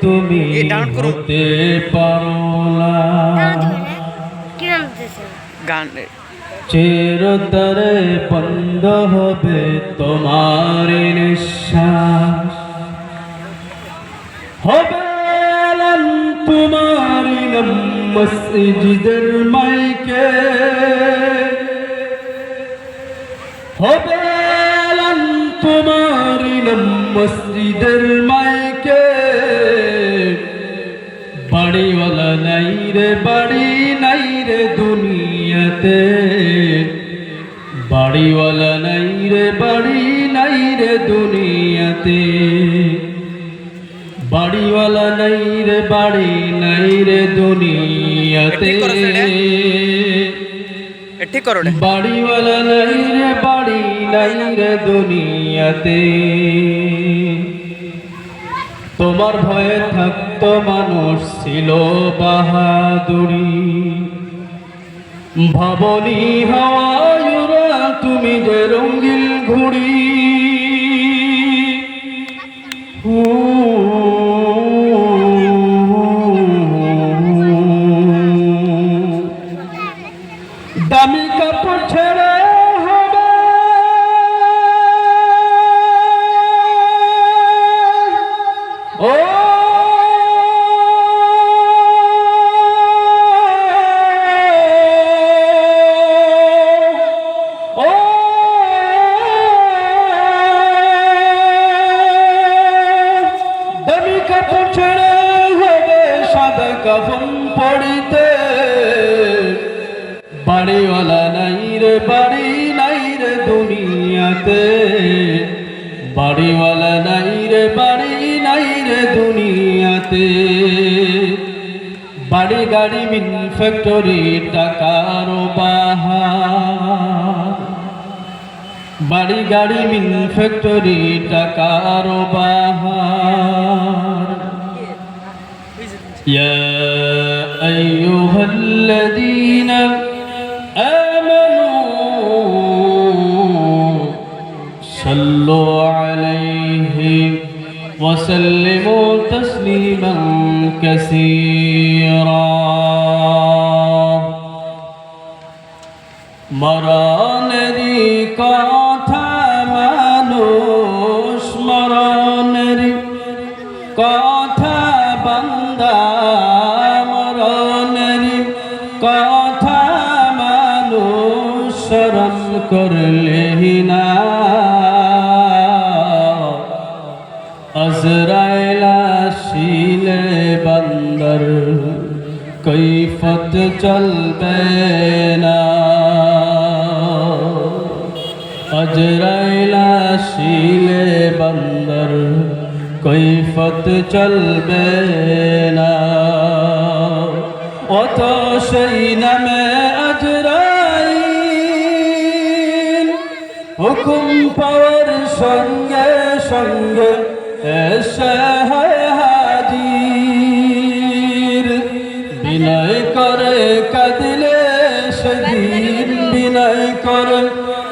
তুমি হতে পারো না, চিরতরে বন্ধ হবে তোমার নিঃশ্বাস, হবে আলাম তোমার নাম মসজিদের মাইকে, হবে আলাম তোমার নাম মসজিদের মাইকে। বাড়িওয়ালা নাই রে বাড়ি নাই রে দুনিয়াতে, বাড়িওয়ালা নাই রে বাড়ি নাই রে দুনিয়াতে, বাড়িওয়ালা নাই রে বাড়ি নাই রে দুনিয়াতে, বাড়িওয়ালা নাই রে বাড়ি নাই রে দুনিয়াতে। তোমার ভয়ে থাকতো মানুষ ছিল বাহাদুরি, ভাবনি হাওয়ায় উড়া তুমি যে রঙিন ঘুড়ি। দামি কাপড় ছেড়ে হবে ও দামি কাপড় ছেড়ে হবে সাদা কাফন পড়িতে, বাড়িওয়ালা নাই রে বাড়ি নাই রে দুনিয়াতে, বাড়িওয়ালা নাই রে বাড়ি নাই রে দুনিয়াতে। বাড়ি গাড়ি মিন ফ্যাক্টরি টাকার বাহার, বাড়ি গাড়ি মিন ফ্যাক্টরি টাকার বাহার। يا أيها الذين آمنوا صلوا عليه وسلموا تسليما كثيرا। মরণেরি কথা মানুষ, মরণেরি কথা বান্দা, মরণেরি কথা মানুষ স্মরণ করলে না, আজরাইল আসিলে বান্দার কৈফত চলবে না, আজরাইল আসিলে বান্দার কৈফত চলবে না। অত সেই নামে আজরাইল হুকুম পাওয়ার সঙ্গে সঙ্গে এসে হয় হাজির। বিনয় করে কাঁদিলে সেদিন, বিনয় করে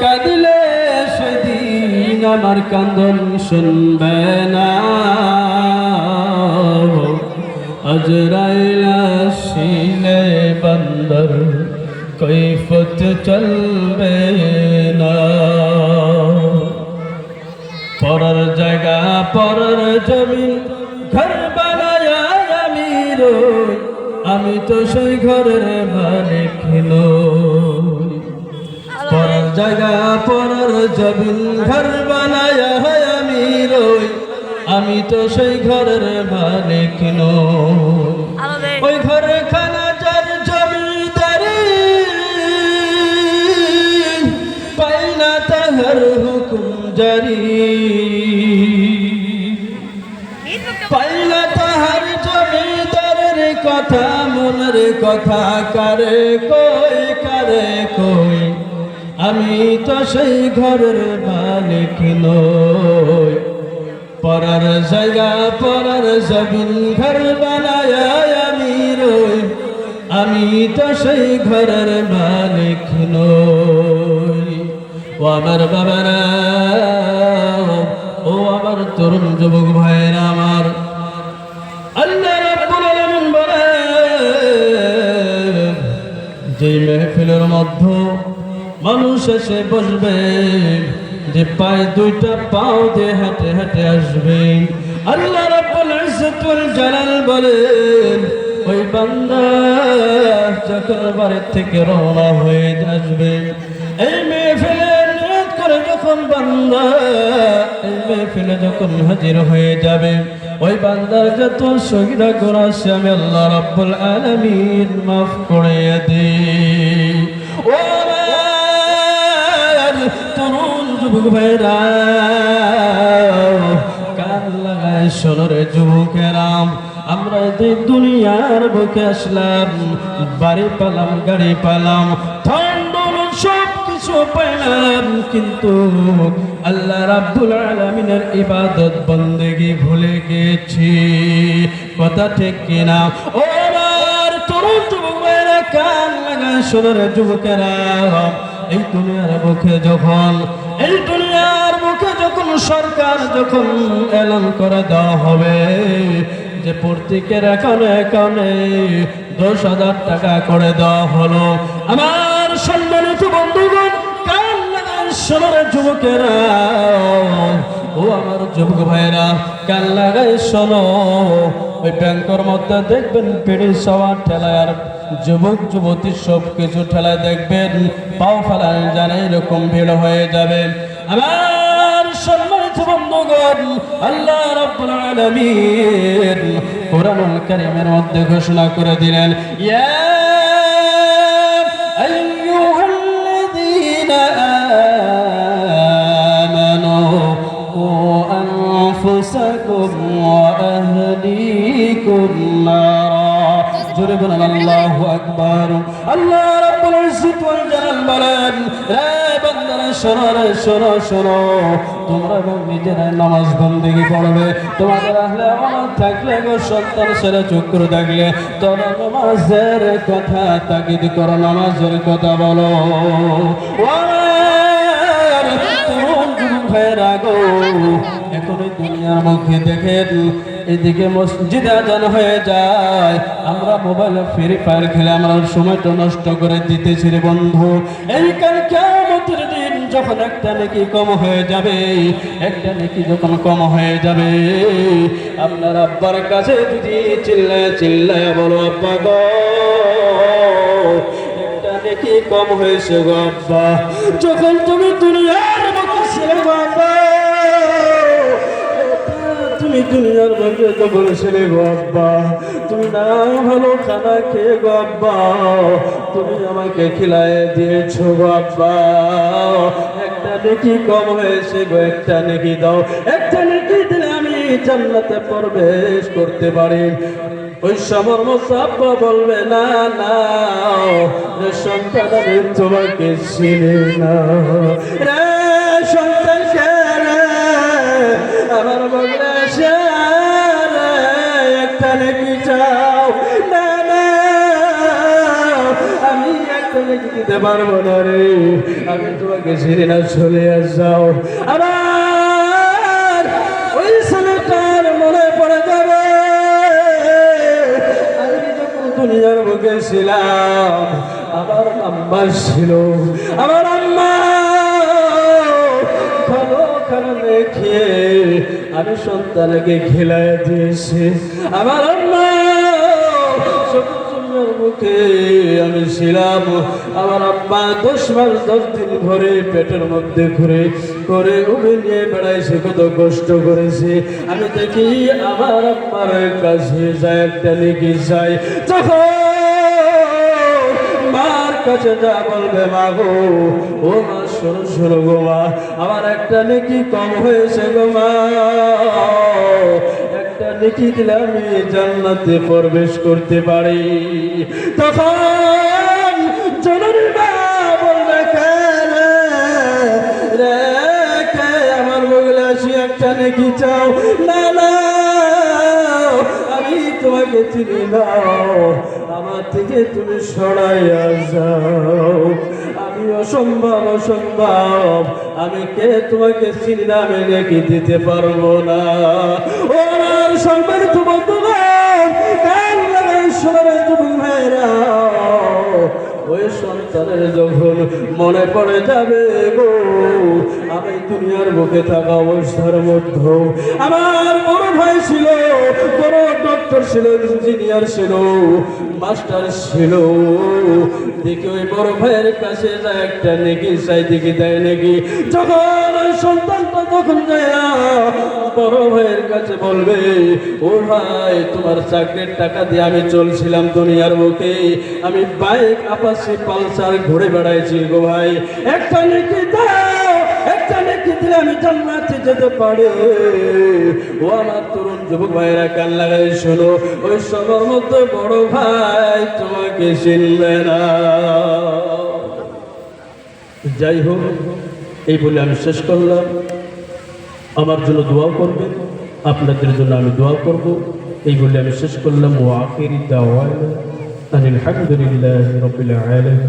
কাঁদিলে সেদিন আমার কান্দন শুনবে না, আজরাইল আসিলে বান্দার কৈফত চলবে না। পরের জায়গা পরের জমিন ঘর বানায় আমি রই, আমি তো সেই ঘরের মালিক নই। পরের জায়গা পরের জমিন ঘর বানায় আমি রই, আমি তো সেই ঘরের মালিক নই। ওই ঘরে খানা যার জমিদারি, পাই না তাহার হুকুম জারি, পাই না তাহার জমিদারের কথা, মনের কথা কারে কই, কারে কই, আমি তো সেই ঘরের মালিক নই। পরার জায়গা পরার জমিন ঘর বানায় আমি রই, আমি তো সেই ঘরের মালিক নই। ও আমার বাবারা, ও আমার তরুণ যুবক ভাইরা আমার, যে মেহফিলের মধ্যে মানুষ এসে বসবে, যে পায়ে দুইটা পাও দিয়ে হেঁটে হেঁটে আসবে, আল্লাহ রাব্বুল ইজ্জত ওয়াল জালাল বলেন ওই বান্দা যখন বাড়ি থেকে রওনা হয়ে আসবে, এই মেহফিলে নিয়ত করে যখন বান্দা এই মেহফিলে যখন হাজির হয়ে যাবে, ওই বান্দার যত সগীরা গুনাহ আছে আমি আল্লাহ রাব্বুল আলামিন মাফ করে দেই। ও আমার তরুণ যুবক ভাইরা, কান লাগায় শোনো রে যুবকেরাম, আমরা এই দুনিয়ার বুকে আসলাম, বাড়ি পেলাম, গাড়ি পেলাম, সব কিছু পেলাম, কিন্তু আল্লাহ রাব্বুল আলামিনের ইবাদত বন্দেগি ভুলে গেছি। কথা ঠিক কিনা? ও আমার তরুণ যুবক ভাইরা, কান লাগায় শোনো রে যুবকেরা, এই দুনিয়ার বুকে যখন সরকার যখন এলান করে দেওয়া হবে যে প্রত্যেকের অ্যাকাউন্টে 10,000 টাকা করে দেওয়া হলো, আমার সম্মানিত বন্ধুগণ, কান লাগায় শোনো রে যুবকেরা, ও আমার যুবক ভাইরা, কান লাগায় শোনো, ওই ব্যাংকের মধ্যে দেখবেন পেড়ি সওয়া ঠেলায় আর যুবক যুবতী সব কিছু ঠেলায় দেখবেন পাও ফেলায় জানে এরকম ভিড় হয়ে যাবে। আমার সম্মানিত বন্ধুগণ, আল্লাহ রাব্বুল আলামিন কোরআনুল কারীমের মধ্যে ঘোষণা করে দিলেন, ইয়া আইয়ুহাল্লাযীনা আমানু কু আনফুসাকুম ওয়া আহলিকুম নারা। জোরে বলেন আল্লাহু আকবার। আল্লাহ রাব্বুল ইজ্জত ওয়াল জালাল বলেন, রে বান্দারা শোনো রে শোনো শোনো, তোমরা নিজেরা নামাজ বন্দেগি পড়বে, তোমাদের আহলে আমানত থাকলে গো সন্তান ছেলে চক্র থাকলে তোমরা নামাজের কথা তাকিদ করো, নামাজের কথা বলো। এখন এই দুনিয়ার মুখে দেখেন এদিকে মসজিদে আজান হয়ে যায়, আমরা মোবাইলে ফ্রি ফায়ার খেলে আমরা সময়টা নষ্ট করে দিতেছি রে বন্ধু। এই কাল কিয়ামতের দিন যখন একটা নেকি কম হয়ে যাবে, একটা নেকি যখন কম হয়ে যাবে, আপনার আব্বার কাছে যদি চিল্লায় চিল্লায় বলো, আব্বা গো একটা নেকি কম হয়েছে গো আব্বা, যখন তুমি দুনিয়ার মুখে ছিলে গো আব্বা, তুমি দুনিয়ার মধ্যে যখন ছিলে গো আব্বা, তুমি না ভালো খানা খেয়ে গো আব্বা, তুমি আমাকে খিলায় দিয়েছো গো আব্বা, একটা নেকি কম হয়েছে গো, একটা নেকি দাও, একটা নেকি দিলে আমি জান্নাতে প্রবেশ করতে পারি। ওই সমর আব্বা বলবে, না না রে সন্তান, আমি তোমাকে চিনি না রে সন্তান, আমার বলবে একটা নেকি চাও, না না আমি একটা নেকি দিতে পারবো না রে, আমি তোমাকে চিনি না, চলে যাও। আবার ওই ছেলেটার মনে পড়ে যাবে, আমি যখন দুনিয়ার বুকে ছিলাম আমার আম্মা ছিল, আমার আম্মা ভালো খানা খেয়ে আমি সন্তানকে খেলায় দিয়েছি, আমার আম্মা মুখে আমি ছিলাম, আমার আম্মা 10 মাস 10 দিন ঘরে পেটের মধ্যে ঘুরে করে উঠে নিয়ে বেড়াইছে, কত কষ্ট করেছে। আমি দেখি আমার আম্মার কাছে যায় একটা নেকি চাই, তখন মার কাছে যা বলবে, মা গো ও মা শোনো শোনো গো মা, আমার একটা নেকি কম হয়েছে গো মা, একটা নেকি দিলে আমি জান্নাতে প্রবেশ করতে পারি। তখন জননী মা বলবে, রে কে আমার বগলে আসি একটা নেকি চাও, না না আমি তোমাকে চিনি না, আমার থেকে তুমি সরাইয়া যাও, আমি অসম্ভব অসম্ভব, আমি কে তোমাকে চিনি না, আমি নেকি দিতে পারবো না। ও আমার সম্মানিত বন্ধুগণ, কান লাগাই শোনো রে যুবক ভাইরা, ওই সন্তানের যখন মনে পড়ে যাবে গো, আমি দুনিয়ার বুকে থাকা অবস্থার মধ্যে আমার বড় ভাই ছিল, বড় ডক্টর ছিল, ইঞ্জিনিয়ার ছিল, মাস্টার ছিল, দেখি ওই বড় ভাইয়ের কাছে যায় একটা নেকি চাই, দেখি দেয় নাকি। যখন ওই সন্তানটা তখন যায় বড় ভাইয়ের কাছে বলবে, ও ভাই তোমার চাকরির টাকা দিয়ে আমি চলছিলাম দুনিয়ার বুকে, আমি বাইক আপাসি পালসার ঘুরে বেড়াইছি গো ভাই, একটা নেকি দাও, একটা নেকি দিলে আমি জান্নাতে যেতে পারি। ও আমার তরুণ যুবক ভাইয়েরা কান লাগাই শোনো, ওই সবার মধ্যে বড় ভাই তোমাকে চিনবে না। যাই হোক, এই বলে আমি শেষ করলাম। আমার জন্য দোয়া করবেন, আপনাদের জন্য আমি দোয়া করব, এই বলে আমি শেষ করলাম। ওয়া আখিরি দাওয়ানা আনিল হামদুলিল্লাহি রাব্বিল আলামিন।